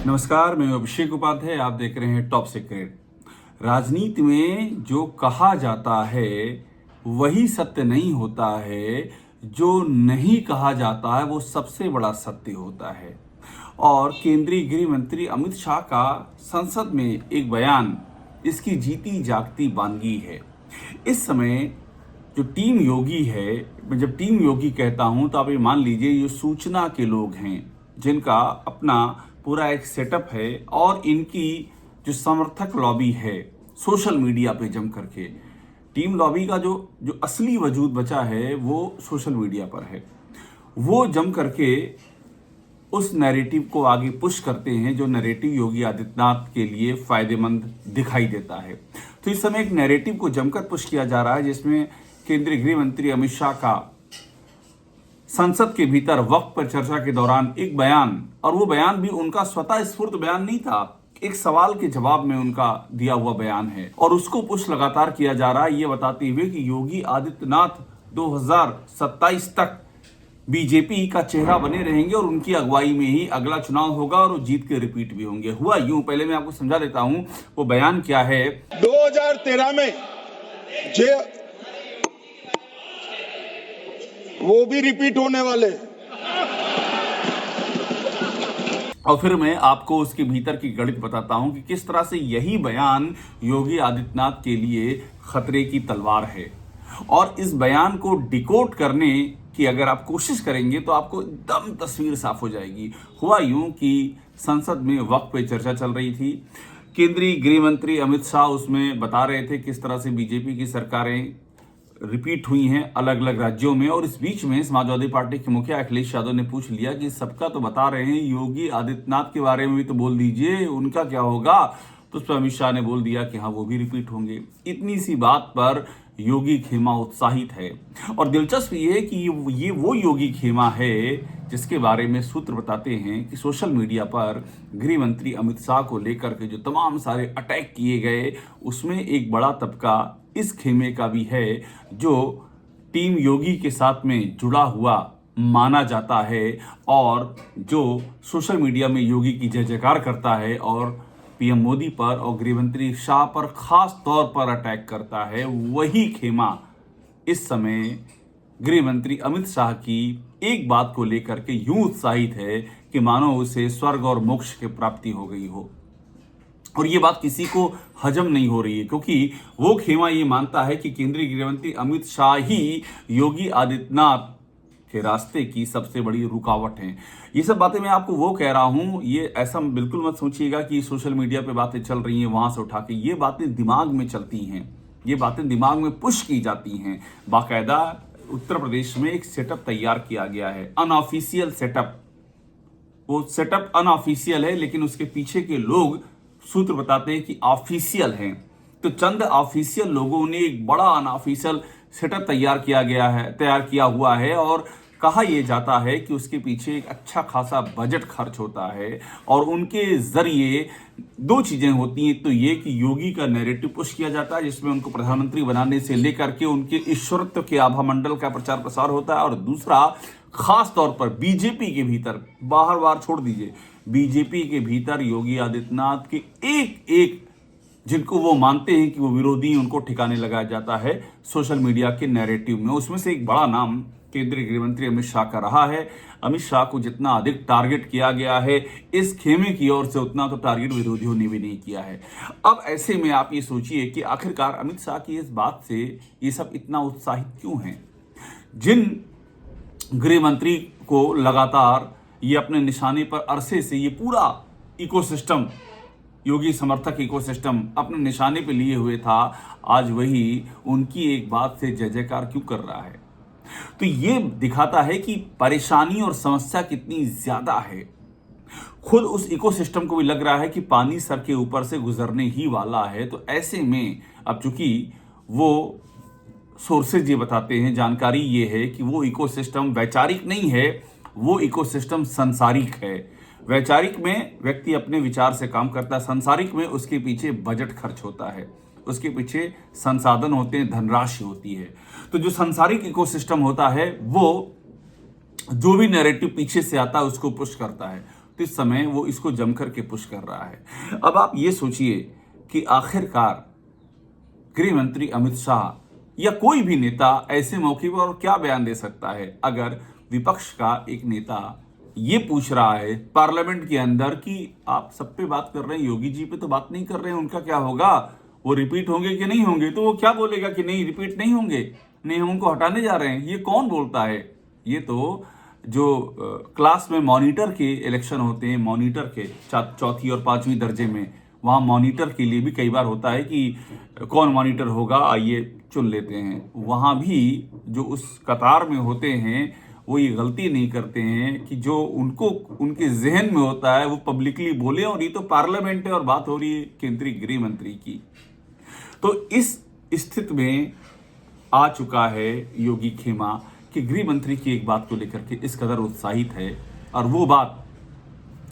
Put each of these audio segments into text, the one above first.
नमस्कार, मैं अभिषेक उपाध्याय। आप देख रहे हैं टॉप सीक्रेट। राजनीति में जो कहा जाता है वही सत्य नहीं होता है, जो नहीं कहा जाता है वो सबसे बड़ा सत्य होता है। और केंद्रीय गृह मंत्री अमित शाह का संसद में एक बयान इसकी जीती जागती बानगी है। इस समय जो टीम योगी है, मैं जब टीम योगी कहता हूं तो आप ये मान लीजिए ये सूचना के लोग हैं जिनका अपना पूरा एक सेटअप है और इनकी जो समर्थक लॉबी है सोशल मीडिया पे जम करके, टीम लॉबी का जो जो असली वजूद बचा है वो सोशल मीडिया पर है। वो जम करके उस नैरेटिव को आगे पुश करते हैं जो नैरेटिव योगी आदित्यनाथ के लिए फायदेमंद दिखाई देता है। तो इस समय एक नैरेटिव को जमकर पुश किया जा रहा है जिसमें केंद्रीय गृह मंत्री अमित शाह का संसद के भीतर वक्त पर चर्चा के दौरान एक बयान, और वो बयान भी उनका स्वतः स्फूर्त बयान नहीं था, एक सवाल के जवाब में उनका दिया हुआ बयान है और उसको पुश लगातार किया जा रहा है ये बताते हुए कि योगी आदित्यनाथ 2027 तक बीजेपी का चेहरा बने रहेंगे और उनकी अगुवाई में ही अगला चुनाव होगा और वो जीत के रिपीट भी होंगे। हुआ यूं, पहले मैं आपको समझा देता हूं वो बयान क्या है। 2013 में वो भी रिपीट होने वाले, और फिर मैं आपको उसके भीतर की गणित बताता हूं कि किस तरह से यही बयान योगी आदित्यनाथ के लिए खतरे की तलवार है। और इस बयान को डिकोड करने की अगर आप कोशिश करेंगे तो आपको एकदम तस्वीर साफ हो जाएगी। हुआ यूं कि संसद में वक्त पे चर्चा चल रही थी। केंद्रीय गृह मंत्री अमित शाह उसमें बता रहे थे किस तरह से बीजेपी की सरकारें रिपीट हुई हैं अलग अलग राज्यों में, और इस बीच में समाजवादी पार्टी के मुखिया अखिलेश यादव ने पूछ लिया कि सबका तो बता रहे हैं, योगी आदित्यनाथ के बारे में भी तो बोल दीजिए, उनका क्या होगा। तो उस पर अमित शाह ने बोल दिया कि हाँ वो भी रिपीट होंगे। इतनी सी बात पर योगी खेमा उत्साहित है। और दिलचस्प ये है कि ये वो योगी खेमा है जिसके बारे में सूत्र बताते हैं कि सोशल मीडिया पर गृह मंत्री अमित शाह को लेकर के जो तमाम सारे अटैक किए गए उसमें एक बड़ा तबका इस खेमे का भी है जो टीम योगी के साथ में जुड़ा हुआ माना जाता है और जो सोशल मीडिया में योगी की जय जयकार करता है और पीएम मोदी पर और गृहमंत्री शाह पर खास तौर पर अटैक करता है। वही खेमा इस समय गृह मंत्री अमित शाह की एक बात को लेकर के यूं उत्साहित है कि मानो उसे स्वर्ग और मोक्ष की प्राप्ति हो गई हो। और ये बात किसी को हजम नहीं हो रही है क्योंकि वो खेमा ये मानता है कि केंद्रीय गृह मंत्री अमित शाह ही योगी आदित्यनाथ के रास्ते की सबसे बड़ी रुकावट है। ये सब बातें मैं आपको वो कह रहा हूं, ये ऐसा बिल्कुल मत सोचिएगा कि सोशल मीडिया पे बातें चल रही हैं वहां से उठा के। ये बातें दिमाग में चलती हैं, ये बातें दिमाग में पुश की जाती हैं। बाकायदा उत्तर प्रदेश में एक सेटअप तैयार किया गया है, अनऑफिशियल सेटअप। वो सेटअप अनऑफिशियल है लेकिन उसके पीछे के लोग सूत्र बताते हैं कि ऑफिशियल हैं। तो चंद ऑफिशियल लोगों ने एक बड़ा अनऑफिशियल सेटअप तैयार किया हुआ है और कहा यह जाता है कि उसके पीछे एक अच्छा खासा बजट खर्च होता है और उनके जरिए दो चीजें होती हैं। तो ये कि योगी का नैरेटिव पुश किया जाता है जिसमें उनको प्रधानमंत्री बनाने से लेकर के उनके ईश्वरत्व के आभा मंडल का प्रचार प्रसार होता है, और दूसरा खास तौर पर बीजेपी के भीतर, बाहर छोड़ दीजिए, बीजेपी के भीतर योगी आदित्यनाथ के एक एक जिनको वो मानते हैं कि वो विरोधी, उनको ठिकाने लगाया जाता है सोशल मीडिया के नैरेटिव में। उसमें से एक बड़ा नाम केंद्रीय गृह मंत्री अमित शाह का रहा है। अमित शाह को जितना अधिक टारगेट किया गया है इस खेमे की ओर से, उतना तो टारगेट विरोधियों ने भी नहीं किया है। अब ऐसे में आप ये सोचिए कि आखिरकार अमित शाह की इस बात से ये सब इतना उत्साहित क्यों हैं। जिन गृह मंत्री को लगातार ये अपने निशाने पर अरसे से ये पूरा इकोसिस्टम, योगी समर्थक इकोसिस्टम अपने निशाने पे लिए हुए था, आज वही उनकी एक बात से जय जयकार क्यों कर रहा है। तो ये दिखाता है कि परेशानी और समस्या कितनी ज्यादा है। खुद उस इकोसिस्टम को भी लग रहा है कि पानी सर के ऊपर से गुजरने ही वाला है। तो ऐसे में अब चूंकि वो सोर्सेज ये बताते हैं, जानकारी ये है कि वो इकोसिस्टम वैचारिक नहीं है, वो इकोसिस्टम संसारिक है। वैचारिक में व्यक्ति अपने विचार से काम करता है, संसारिक में उसके पीछे बजट खर्च होता है, उसके पीछे संसाधन होते हैं, धनराशि होती है। तो जो संसारिक इकोसिस्टम होता है वो जो भी नैरेटिव पीछे से आता है उसको पुश करता है। तो इस समय वो इसको जमकर के पुश कर रहा है। अब आप ये सोचिए कि आखिरकार गृह मंत्री अमित शाह या कोई भी नेता ऐसे मौके पर और क्या बयान दे सकता है अगर विपक्ष का एक नेता ये पूछ रहा है पार्लियामेंट के अंदर कि आप सब पे बात कर रहे हैं, योगी जी पे तो बात नहीं कर रहे हैं, उनका क्या होगा, वो रिपीट होंगे कि नहीं होंगे? तो वो क्या बोलेगा कि नहीं रिपीट नहीं होंगे, नहीं हम उनको हटाने जा रहे हैं। ये कौन बोलता है? ये तो जो क्लास में मॉनिटर के इलेक्शन होते हैं, मॉनिटर के चौथी और पांचवी दर्जे में, वहाँ मॉनिटर के लिए भी कई बार होता है कि कौन मॉनिटर होगा आइए चुन लेते हैं। वहाँ भी जो उस कतार में होते हैं वो ये गलती नहीं करते हैं कि जो उनको उनके जहन में होता है वो पब्लिकली बोले। और ये तो पार्लियामेंट है और बात हो रही है केंद्रीय गृह मंत्री की। तो इस स्थिति में आ चुका है योगी खेमा कि गृह मंत्री की एक बात को लेकर के इस कदर उत्साहित है, और वो बात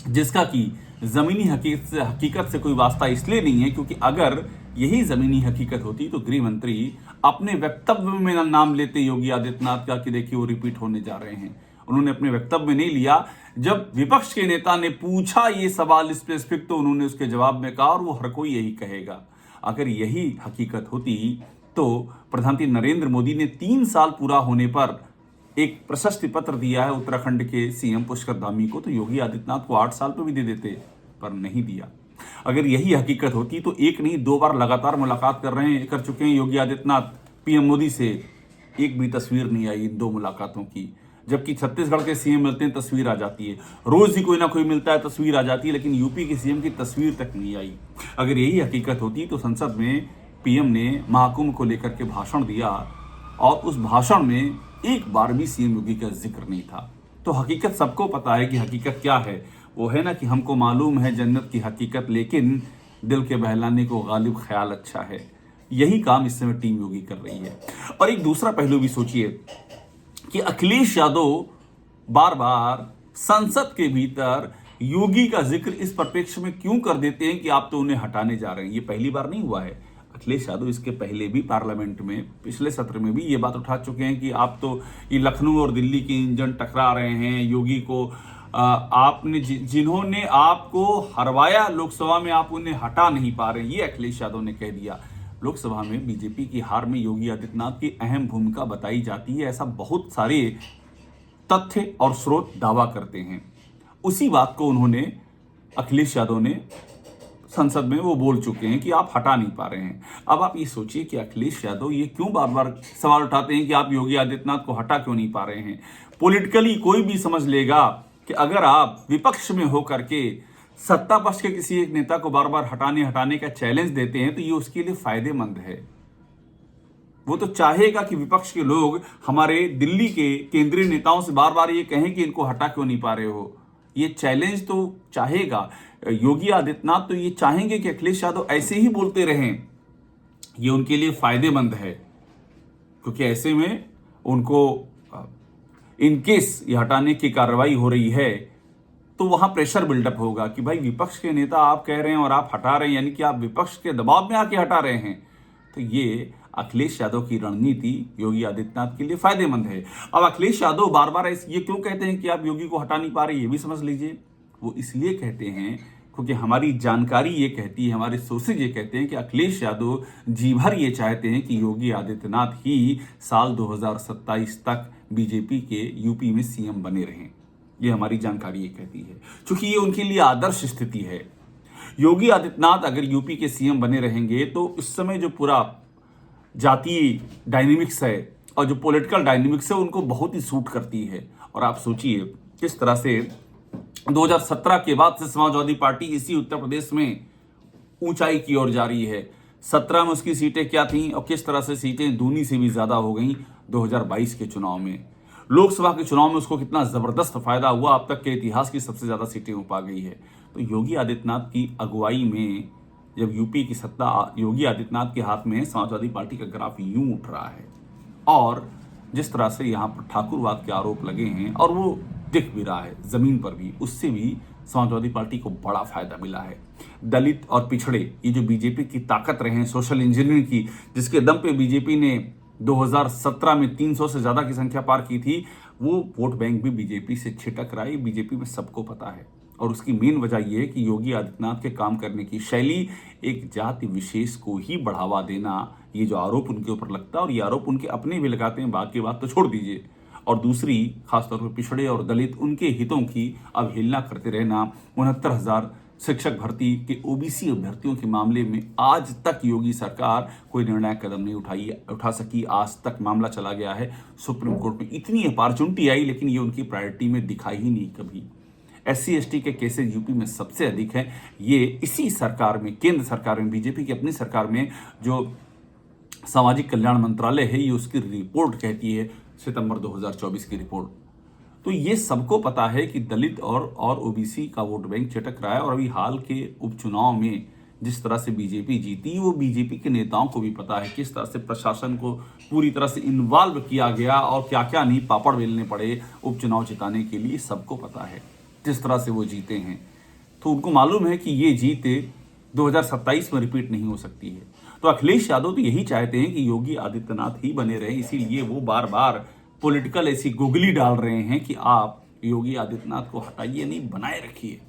जिसका कि जमीनी हकीकत से कोई वास्ता इसलिए नहीं है क्योंकि अगर यही जमीनी हकीकत होती तो गृह मंत्री अपने वक्तव्य में नाम लेते योगी आदित्यनाथ का कि देखिए वो रिपीट होने जा रहे हैं। उन्होंने अपने वक्तव्य में नहीं लिया। जब विपक्ष के नेता ने पूछा ये सवाल स्पेसिफिक तो उन्होंने उसके जवाब में कहा, और वो हर कोई यही कहेगा। अगर यही हकीकत होती तो प्रधानमंत्री नरेंद्र मोदी ने 3 साल पूरा होने पर एक प्रशस्ति पत्र दिया है उत्तराखंड के सीएम पुष्कर धामी को, तो योगी आदित्यनाथ को 8 साल पर भी दे देते, पर नहीं दिया। अगर यही हकीकत होती तो एक नहीं 2 बार लगातार मुलाकात कर चुके हैं योगी आदित्यनाथ पीएम मोदी से, एक भी तस्वीर नहीं आई इन 2 मुलाकातों की। जबकि छत्तीसगढ़ के सीएम मिलते हैं तस्वीर आ जाती है, रोज ही कोई ना कोई मिलता है तस्वीर आ जाती है, लेकिन यूपी के सीएम की तस्वीर तक नहीं आई। अगर यही हकीकत होती तो संसद में पीएम ने महाकुंभ को लेकर के भाषण दिया और उस भाषण में एक बार भी सीएम योगी का जिक्र नहीं था। तो हकीकत सबको पता है कि हकीकत क्या है। वो है ना कि हमको मालूम है जन्नत की हकीकत, लेकिन दिल के बहलाने को गालिब ख्याल अच्छा है। यही काम इस समय टीम योगी कर रही है। और एक दूसरा पहलू भी सोचिए कि अखिलेश यादव बार बार संसद के भीतर योगी का जिक्र इस परिप्रेक्ष्य में क्यों कर देते हैं कि आप तो उन्हें हटाने जा रहे हैं। ये पहली बार नहीं हुआ है। अखिलेश यादव इसके पहले भी पार्लियामेंट में पिछले सत्र में भी ये बात उठा चुके हैं कि आप तो ये लखनऊ और दिल्ली के इंजन टकरा रहे हैं, योगी को आपने जिन्होंने आपको हरवाया लोकसभा में आप उन्हें हटा नहीं पा रहे। ये अखिलेश यादव ने कह दिया। लोकसभा में बीजेपी की हार में योगी आदित्यनाथ की अहम भूमिका बताई जाती है, ऐसा बहुत सारे तथ्य और स्रोत दावा करते हैं। उसी बात को उन्होंने अखिलेश यादव ने संसद में वो बोल चुके हैं कि आप हटा नहीं पा रहे हैं। अब आप ये सोचिए कि अखिलेश यादव ये क्यों बार बार सवाल उठाते हैं कि आप योगी आदित्यनाथ को हटा क्यों नहीं पा रहे हैं। पॉलिटिकली कोई भी समझ लेगा कि अगर आप विपक्ष में होकर के सत्ता पक्ष के किसी एक नेता को बार बार हटाने का चैलेंज देते हैं तो ये उसके लिए फायदेमंद है। वो तो चाहेगा कि विपक्ष के लोग हमारे दिल्ली के केंद्रीय नेताओं से बार बार ये कहें कि इनको हटा क्यों नहीं पा रहे हो। ये चैलेंज तो चाहेगा योगी आदित्यनाथ, तो ये चाहेंगे कि अखिलेश यादव ऐसे ही बोलते रहें। ये उनके लिए फायदेमंद है क्योंकि ऐसे में उनको इनकेस ये हटाने की कार्रवाई हो रही है तो वहां प्रेशर बिल्डअप होगा कि भाई विपक्ष के नेता आप कह रहे हैं और आप हटा रहे हैं, यानी कि आप विपक्ष के दबाव में आके हटा रहे हैं। तो ये अखिलेश यादव की रणनीति योगी आदित्यनाथ के लिए फायदेमंद है। अब अखिलेश यादव बार बार ये क्यों कहते हैं कि आप योगी को हटा नहीं पा रहे, ये भी समझ लीजिए। वो इसलिए कहते हैं क्योंकि हमारी जानकारी ये कहती है, हमारे सोर्सेज ये कहते हैं कि अखिलेश यादव जी भर ये चाहते हैं कि योगी आदित्यनाथ ही साल 2027 तक बीजेपी के यूपी में सीएम बने रहें। ये हमारी जानकारी ये कहती है, क्योंकि ये उनके लिए आदर्श स्थिति है। योगी आदित्यनाथ अगर यूपी के सीएम बने रहेंगे तो इस समय जो पूरा जातीय डायनेमिक्स है और जो पॉलिटिकल डायनेमिक्स है उनको बहुत ही सूट करती है। और आप सोचिए किस तरह से 2017 के बाद से समाजवादी पार्टी इसी उत्तर प्रदेश में ऊंचाई की ओर जा रही है। 17 में उसकी सीटें क्या थीं और किस तरह से सीटें दूनी से भी ज्यादा हो गई 2022 के चुनाव में। लोकसभा के चुनाव में उसको कितना जबरदस्त फायदा हुआ, अब तक के इतिहास की सबसे ज्यादा सीटें वो पा गई है। तो योगी आदित्यनाथ की अगुवाई में जब यूपी की सत्ता योगी आदित्यनाथ के हाथ में, समाजवादी पार्टी का ग्राफ यूं उठ रहा है। और जिस तरह से यहाँ पर ठाकुरवाद के आरोप लगे हैं और वो दिख भी रहा है जमीन पर भी, उससे भी समाजवादी पार्टी को बड़ा फायदा मिला है। दलित और पिछड़े ये जो बीजेपी की ताकत रहे हैं सोशल इंजीनियरिंग की, जिसके दम पे बीजेपी ने 2017 में 300 से ज्यादा की संख्या पार की थी, वो वोट बैंक भी बीजेपी से छिटक रहा है। बीजेपी में सबको पता है और उसकी मेन वजह यह है कि योगी आदित्यनाथ के काम करने की शैली एक जाति विशेष को ही बढ़ावा देना, ये जो आरोप उनके ऊपर लगता है, और ये आरोप उनके अपने भी लगाते हैं, बाकी बात तो छोड़ दीजिए। और दूसरी, खासतौर पर पिछड़े और दलित, उनके हितों की अवहेलना करते रहना। 69,000 शिक्षक भर्ती के ओबीसी अभ्यर्थियों के मामले में आज तक योगी सरकार कोई निर्णायक कदम नहीं उठा सकी। आज तक मामला चला गया है सुप्रीम कोर्ट में। इतनी अपॉर्चुनिटी आई, लेकिन ये उनकी प्रायोरिटी में दिखाई ही नहीं कभी। SC/ST के केसेस यूपी में सबसे अधिक हैं। ये इसी सरकार में, केंद्र सरकार में, बीजेपी की अपनी सरकार में जो सामाजिक कल्याण मंत्रालय है, ये उसकी रिपोर्ट कहती है, सितंबर 2024 की रिपोर्ट। तो ये सबको पता है कि दलित और ओबीसी का वोट बैंक चटक रहा है। और अभी हाल के उपचुनाव में जिस तरह से बीजेपी जीती, वो बीजेपी के नेताओं को भी पता है किस तरह से प्रशासन को पूरी तरह से इन्वॉल्व किया गया और क्या क्या नहीं पापड़ बेलने पड़े उपचुनाव जिताने के लिए, सबको पता है जिस तरह से वो जीते हैं। तो उनको मालूम है कि ये जीत 2027 में रिपीट नहीं हो सकती है। तो अखिलेश यादव तो यही चाहते हैं कि योगी आदित्यनाथ ही बने रहे, इसीलिए वो बार बार पॉलिटिकल ऐसी गुगली डाल रहे हैं कि आप योगी आदित्यनाथ को हटाइए नहीं, बनाए रखिए।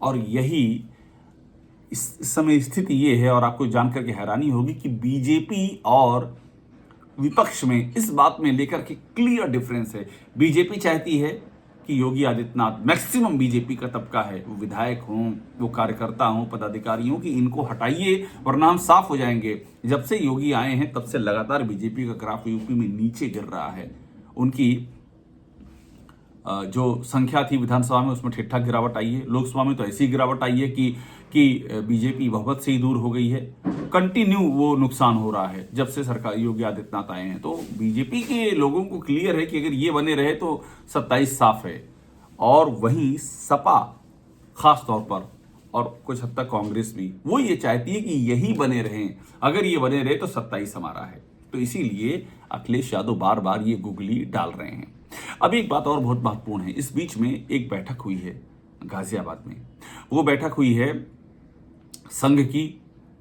और यही इस समय स्थिति ये है। और आपको जानकर के हैरानी होगी कि बीजेपी और विपक्ष में इस बात में लेकर के क्लियर डिफरेंस है। बीजेपी चाहती है कि योगी आदित्यनाथ, मैक्सिमम बीजेपी का तबका है, वो विधायक हों, वो कार्यकर्ता हों, पदाधिकारी हों, कि इनको हटाइए वरना हम साफ हो जाएंगे। जब से योगी आए हैं तब से लगातार बीजेपी का ग्राफ यूपी में नीचे गिर रहा है। उनकी जो संख्या थी विधानसभा में, उसमें ठीक ठाक गिरावट आई है। लोकसभा में तो ऐसी गिरावट आई है कि बीजेपी बहुमत से ही दूर हो गई है। कंटिन्यू वो नुकसान हो रहा है जब से सरकार योगी आदित्यनाथ आए हैं। तो बीजेपी के लोगों को क्लियर है कि अगर ये बने रहे तो 27 साफ है। और वहीं सपा खास तौर पर, और कुछ हद तक कांग्रेस भी, वो ये चाहती है कि यही बने रहें। अगर ये बने रहे तो 27 हमारा है। तो इसीलिए अखिलेश यादव बार बार ये गुगली डाल रहे हैं। अब एक बात और बहुत महत्वपूर्ण है। इस बीच में एक बैठक हुई है गाजियाबाद में। वो बैठक हुई है संघ की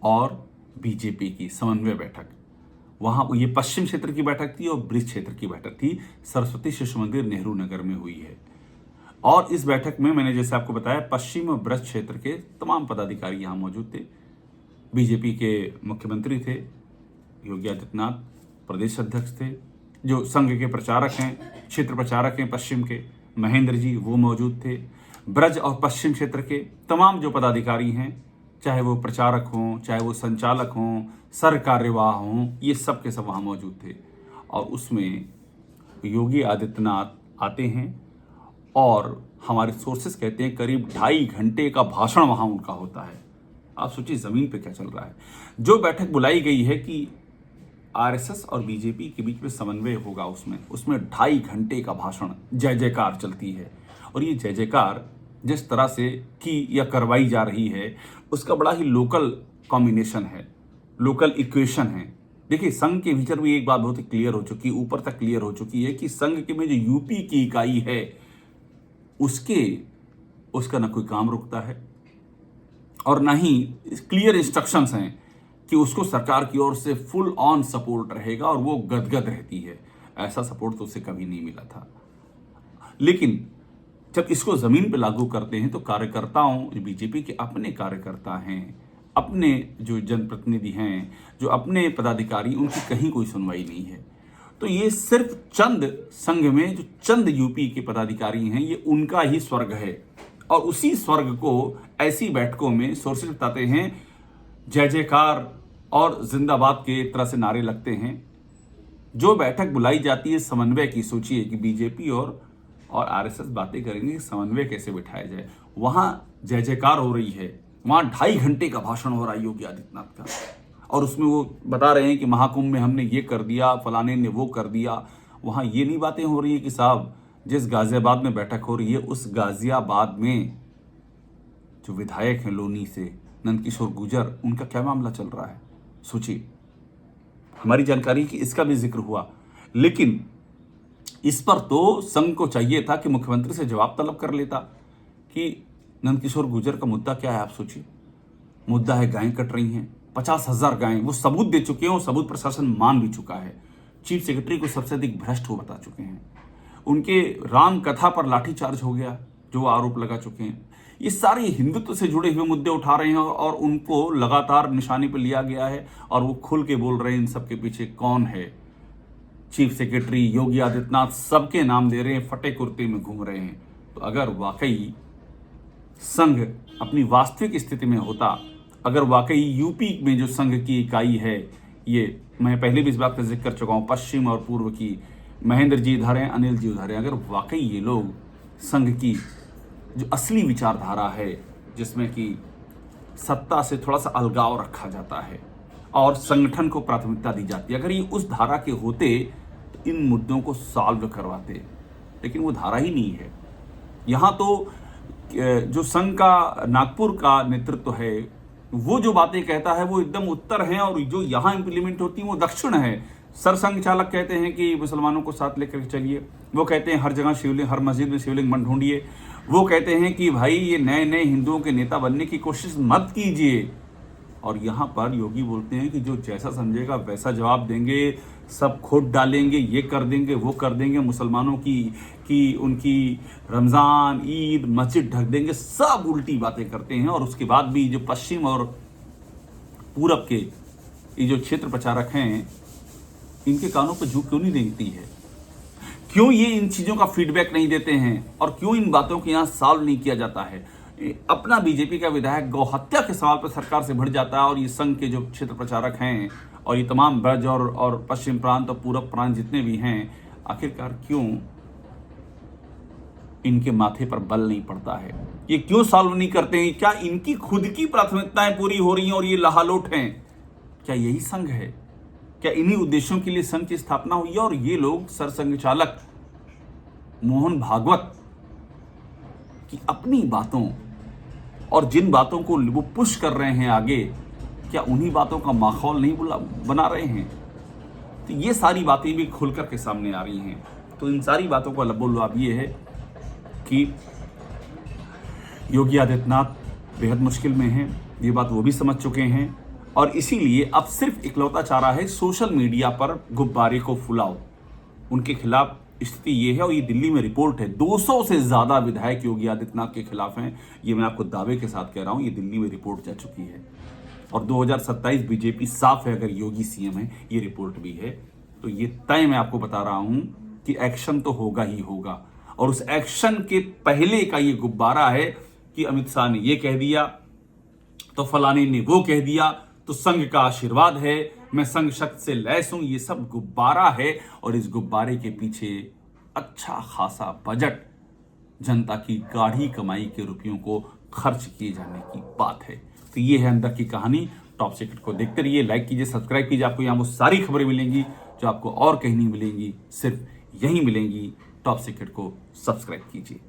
और बीजेपी की समन्वय बैठक। वहां ये पश्चिम क्षेत्र की बैठक थी और ब्रिज क्षेत्र की बैठक थी। सरस्वती शिशु मंदिर नेहरू नगर में हुई है। और इस बैठक में मैंने जैसे आपको बताया, पश्चिम और ब्रज क्षेत्र के तमाम पदाधिकारी यहां मौजूद थे। बीजेपी के मुख्यमंत्री थे योगी आदित्यनाथ, प्रदेश अध्यक्ष थे, जो संघ के प्रचारक हैं, क्षेत्र प्रचारक हैं पश्चिम के, महेंद्र जी, वो मौजूद थे। ब्रज और पश्चिम क्षेत्र के तमाम जो पदाधिकारी हैं, चाहे वो प्रचारक हों, चाहे वो संचालक हों, सरकार्यवाह हों, ये सब के सब वहाँ मौजूद थे। और उसमें योगी आदित्यनाथ आते हैं और हमारे सोर्सेस कहते हैं करीब 2.5 घंटे का भाषण वहाँ उनका होता है। आप सोचिए ज़मीन पे क्या चल रहा है। जो बैठक बुलाई गई है कि आरएसएस और बीजेपी के बीच में समन्वय होगा, उसमें 2.5 घंटे का भाषण, जय जयकार चलती है। और ये जय जयकार जिस तरह से की या करवाई जा रही है, उसका बड़ा ही लोकल कॉम्बिनेशन है, लोकल इक्वेशन है। देखिए, संघ के भीतर भी एक बात बहुत ही क्लियर हो चुकी है, ऊपर तक क्लियर हो चुकी है कि संघ के में जो यूपी की इकाई है, उसका ना कोई काम रुकता है और ना ही क्लियर इंस्ट्रक्शंस हैं कि उसको सरकार की ओर से फुल ऑन सपोर्ट रहेगा और वो गदगद रहती है। ऐसा सपोर्ट तो उसे कभी नहीं मिला था। लेकिन जब इसको जमीन पे लागू करते हैं तो कार्यकर्ताओं, जो बीजेपी के अपने कार्यकर्ता हैं, अपने जो जनप्रतिनिधि हैं, जो अपने पदाधिकारी, उनकी कहीं कोई सुनवाई नहीं है। तो ये सिर्फ चंद संघ में जो चंद यूपी के पदाधिकारी हैं, ये उनका ही स्वर्ग है। और उसी स्वर्ग को ऐसी बैठकों में सोर्सेज बताते हैं, जय जयकार और जिंदाबाद के तरह से नारे लगते हैं। जो बैठक बुलाई जाती है समन्वय की, सोचिए कि बीजेपी और आरएसएस बातें करेंगे समन्वय कैसे बिठाया जाए, वहां जय जयकार हो रही है, वहां 2.5 घंटे का भाषण हो रहा है योगी आदित्यनाथ का। और उसमें वो बता रहे हैं कि महाकुंभ में हमने ये कर दिया, फलाने ने वो कर दिया। वहां ये नहीं बातें हो रही है कि साहब, जिस गाजियाबाद में बैठक हो रही है, उस गाजियाबाद में जो विधायक हैं लोनी से, नंदकिशोर गुर्जर, उनका क्या मामला चल रहा है, सोचिए। हमारी जानकारी की इसका भी जिक्र हुआ। लेकिन इस पर तो संघ को चाहिए था कि मुख्यमंत्री से जवाब तलब कर लेता कि नंदकिशोर गुर्जर का मुद्दा क्या है। आप सोचिए, मुद्दा है गायें कट रही हैं, 50,000 गायें। वो सबूत दे चुके हैं, वो सबूत प्रशासन मान भी चुका है। चीफ सेक्रेटरी को सबसे अधिक भ्रष्ट हो बता चुके हैं। उनके राम कथा पर लाठीचार्ज हो गया, जो आरोप लगा चुके हैं। ये सारे हिंदुत्व से जुड़े हुए मुद्दे उठा रहे हैं और उनको लगातार निशाने पर लिया गया है और वो खुल के बोल रहे हैं इन सबके पीछे कौन है। चीफ सेक्रेटरी योगी आदित्यनाथ सबके नाम दे रहे हैं, फटे कुर्ते में घूम रहे हैं। तो अगर वाकई संघ अपनी वास्तविक स्थिति में होता, अगर वाकई यूपी में जो संघ की इकाई है, ये मैं पहले भी इस बात का जिक्र कर चुका हूं, पश्चिम और पूर्व की महेंद्र जी उधर हैं, अनिल जी उधर हैं, अगर वाकई ये लोग संघ की जो असली विचारधारा है जिसमें कि सत्ता से थोड़ा सा अलगाव रखा जाता है और संगठन को प्राथमिकता दी जाती है, अगर ये उस धारा के होते तो इन मुद्दों को सॉल्व करवाते, लेकिन वो धारा ही नहीं है। यहाँ तो जो संघ का नागपुर का नेतृत्व है वो जो बातें कहता है वो एकदम उत्तर हैं और जो यहाँ इंप्लीमेंट होती हैं वो दक्षिण है। सरसंघ चालक कहते हैं कि मुसलमानों को साथ लेकर चलिए, वो कहते हैं हर जगह शिवलिंग, हर मस्जिद में शिवलिंग मत ढूंढिए, वो कहते हैं कि भाई ये नए नए हिंदुओं के नेता बनने की कोशिश मत कीजिए। और यहाँ पर योगी बोलते हैं कि जो जैसा समझेगा वैसा जवाब देंगे, सब खोट डालेंगे, ये कर देंगे, वो कर देंगे, मुसलमानों की उनकी रमज़ान, ईद, मस्जिद ढक देंगे, सब उल्टी बातें करते हैं। और उसके बाद भी जो पश्चिम और पूरब के ये जो क्षेत्र प्रचारक हैं, इनके कानों पर जू क्यों नहीं देती है? क्यों ये इन चीज़ों का फीडबैक नहीं देते हैं और क्यों इन बातों को यहाँ सॉल्व नहीं किया जाता है? अपना बीजेपी का विधायक गौ हत्या के सवाल पर सरकार से भिड़ जाता है और ये संघ के जो क्षेत्र प्रचारक हैं और ये तमाम ब्रज और पश्चिम प्रांत और पूरब प्रांत जितने भी हैं, आखिरकार क्यों इनके माथे पर बल नहीं पड़ता है? ये क्यों सॉल्व नहीं करते हैं? क्या इनकी खुद की प्राथमिकताएं पूरी हो रही हैं और ये लहालोट हैं? क्या यही संघ है? क्या इन्हीं उद्देश्यों के लिए संघ की स्थापना हुई है? और ये लोग सरसंघ चालक मोहन भागवत की अपनी बातों और जिन बातों को वो पुश कर रहे हैं आगे, क्या उन्हीं बातों का माहौल नहीं बना रहे हैं? तो ये सारी बातें भी खुलकर के सामने आ रही हैं। तो इन सारी बातों का लबोलबाब ये है कि योगी आदित्यनाथ बेहद मुश्किल में हैं, ये बात वो भी समझ चुके हैं और इसीलिए अब सिर्फ इकलौता चारा है सोशल मीडिया पर गुब्बारे को फुलाओ। उनके खिलाफ स्थिति ये है और ये दिल्ली में रिपोर्ट है, 200 से ज्यादा विधायक योगी आदित्यनाथ के खिलाफ हैं। ये मैं आपको दावे के साथ कह रहा हूं, ये दिल्ली में रिपोर्ट जा चुकी है और 2027 बीजेपी साफ है अगर योगी सीएम है, ये रिपोर्ट भी है। तो ये तय मैं आपको बता रहा हूं कि एक्शन तो होगा ही होगा और उस एक्शन के पहले का ये गुब्बारा है कि अमित शाह ने ये कह दिया तो फलाने ने वो कह दिया, तो संघ का आशीर्वाद है, मैं संघ शक्ति से लैस हूं, ये सब गुब्बारा है और इस गुब्बारे के पीछे अच्छा खासा बजट जनता की गाढ़ी कमाई के रुपयों को खर्च किए जाने की बात है। तो ये है अंदर की कहानी। टॉप सीक्रेट को देखते रहिए, लाइक कीजिए, सब्सक्राइब कीजिए। आपको यहाँ वो सारी खबरें मिलेंगी जो आपको और कहीं नहीं मिलेंगी, सिर्फ यहीं मिलेंगी। टॉप सीक्रेट को सब्सक्राइब कीजिए।